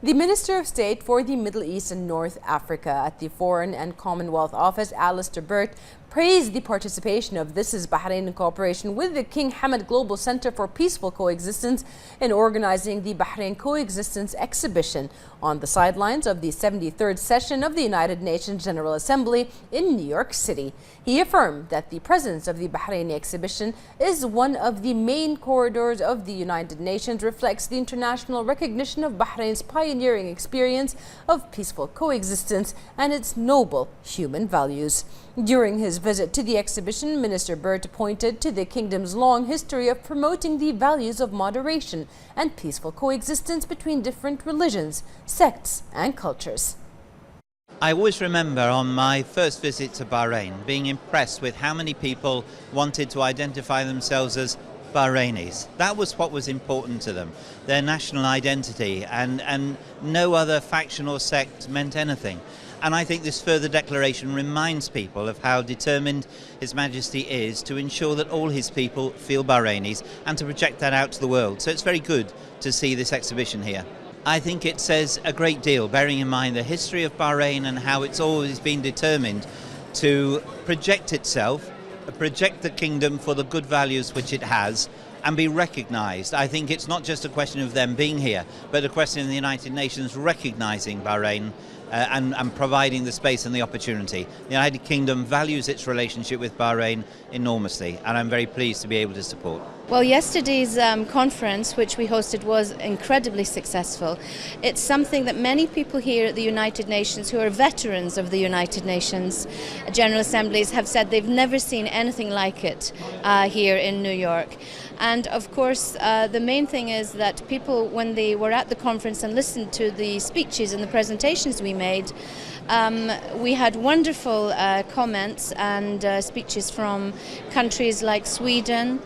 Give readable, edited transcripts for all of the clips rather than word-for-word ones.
The Minister of State for the Middle East and North Africa at the Foreign and Commonwealth Office, Alistair Burt, praised the participation of This Is Bahrain in cooperation with the King Hamad Global Center for Peaceful Coexistence in organizing the Bahrain Coexistence Exhibition on the sidelines of the 73rd session of the United Nations General Assembly in New York City. He affirmed that the presence of the Bahrain Exhibition is one of the main corridors of the United Nations, reflects the international recognition of Bahrain's pioneering experience of peaceful coexistence and its noble human values. During his visit to the exhibition, Minister Burt pointed to the kingdom's long history of promoting the values of moderation and peaceful coexistence between different religions, sects and cultures. I always remember on my first visit to Bahrain being impressed with how many people wanted to identify themselves as Bahrainis. That was what was important to them, their national identity, and no other faction or sect meant anything. And I think this further declaration reminds people of how determined His Majesty is to ensure that all his people feel Bahrainis and to project that out to the world. So it's very good to see this exhibition here. I think it says a great deal, bearing in mind the history of Bahrain and how it's always been determined to project itself, project the kingdom for the good values which it has, and be recognized. I think it's not just a question of them being here, but a question of the United Nations recognizing Bahrain and providing the space and the opportunity. The United Kingdom values its relationship with Bahrain enormously, and I'm very pleased to be able to support. Well, yesterday's conference, which we hosted, was incredibly successful. It's something that many people here at the United Nations, who are veterans of the United Nations General Assemblies, have said they've never seen anything like it here in New York. And of course, the main thing is that people, when they were at the conference and listened to the speeches and the presentations we made, we had wonderful comments and speeches from countries like Sweden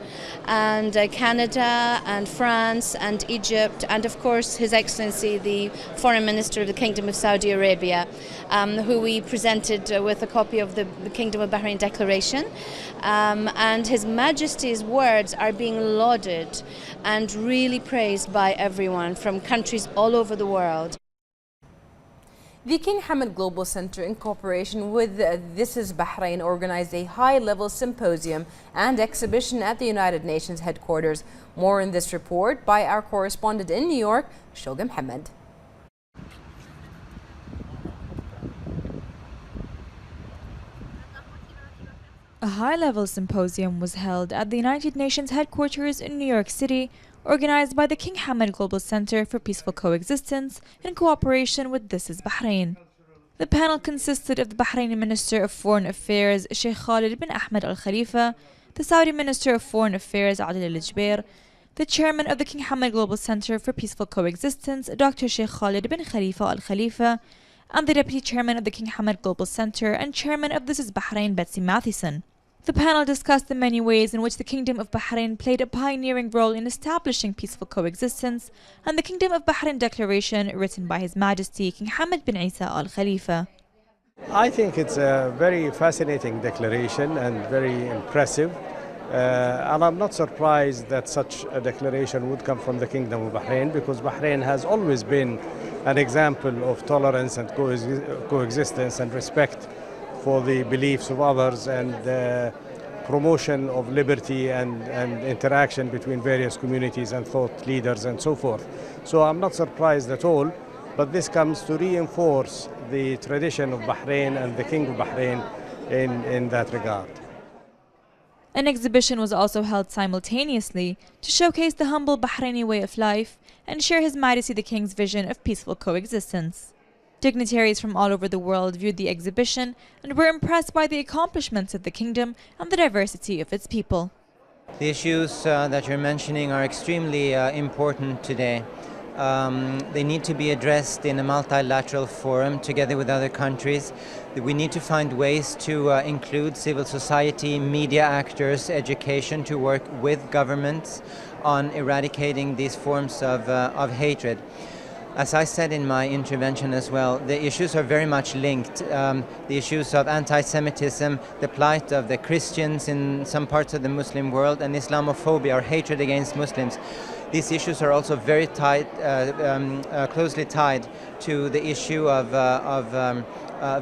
and Canada and France and Egypt, and of course His Excellency the Foreign Minister of the Kingdom of Saudi Arabia, who we presented with a copy of the Kingdom of Bahrain Declaration. And His Majesty's words are being lauded and really praised by everyone from countries all over the world. The King Hamad Global Center, in cooperation with This Is Bahrain, organized a high-level symposium and exhibition at the United Nations headquarters. More in this report by our correspondent in New York, Shoga Mohammed. A high-level symposium was held at the United Nations headquarters in New York City, organized by the King Hamad Global Center for Peaceful Coexistence in cooperation with This Is Bahrain. The panel consisted of the Bahraini Minister of Foreign Affairs, Sheikh Khalid bin Ahmed Al Khalifa, the Saudi Minister of Foreign Affairs, Adil Al Jubair, the Chairman of the King Hamad Global Center for Peaceful Coexistence, Dr. Sheikh Khalid bin Khalifa Al Khalifa, and the Deputy Chairman of the King Hamad Global Center and Chairman of This Is Bahrain, Betsy Mathieson. The panel discussed the many ways in which the Kingdom of Bahrain played a pioneering role in establishing peaceful coexistence, and the Kingdom of Bahrain Declaration written by His Majesty King Hamad bin Isa Al Khalifa. I think it's a very fascinating declaration and very impressive. And I'm not surprised that such a declaration would come from the Kingdom of Bahrain, because Bahrain has always been an example of tolerance and coexistence and respect for the beliefs of others, and promotion of liberty and interaction between various communities and thought leaders and so forth. So I'm not surprised at all, but this comes to reinforce the tradition of Bahrain and the King of Bahrain in that regard. An exhibition was also held simultaneously to showcase the humble Bahraini way of life and share His Majesty the King's vision of peaceful coexistence. Dignitaries from all over the world viewed the exhibition and were impressed by the accomplishments of the kingdom and the diversity of its people. The issues that you're mentioning are extremely important today. They need to be addressed in a multilateral forum together with other countries. We need to find ways to include civil society, media actors, education, to work with governments on eradicating these forms of hatred. As I said in my intervention as well, the issues are very much linked. The issues of anti-Semitism, the plight of the Christians in some parts of the Muslim world, and Islamophobia, or hatred against Muslims. These issues are also very closely tied to the issue of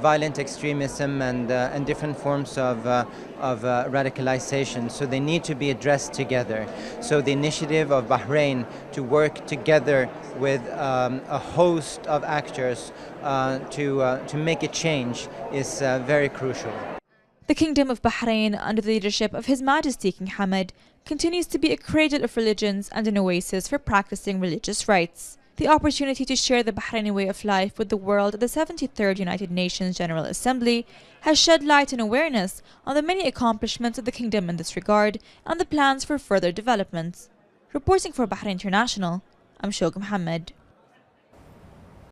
violent extremism and different forms of radicalization. So they need to be addressed together. So the initiative of Bahrain to work together with a host of actors to make a change is very crucial. The Kingdom of Bahrain, under the leadership of His Majesty King Hamad, continues to be a cradle of religions and an oasis for practicing religious rights. The opportunity to share the Bahraini way of life with the world at the 73rd United Nations General Assembly has shed light and awareness on the many accomplishments of the Kingdom in this regard and the plans for further developments. Reporting for Bahrain International, I'm Shogh Mohammed.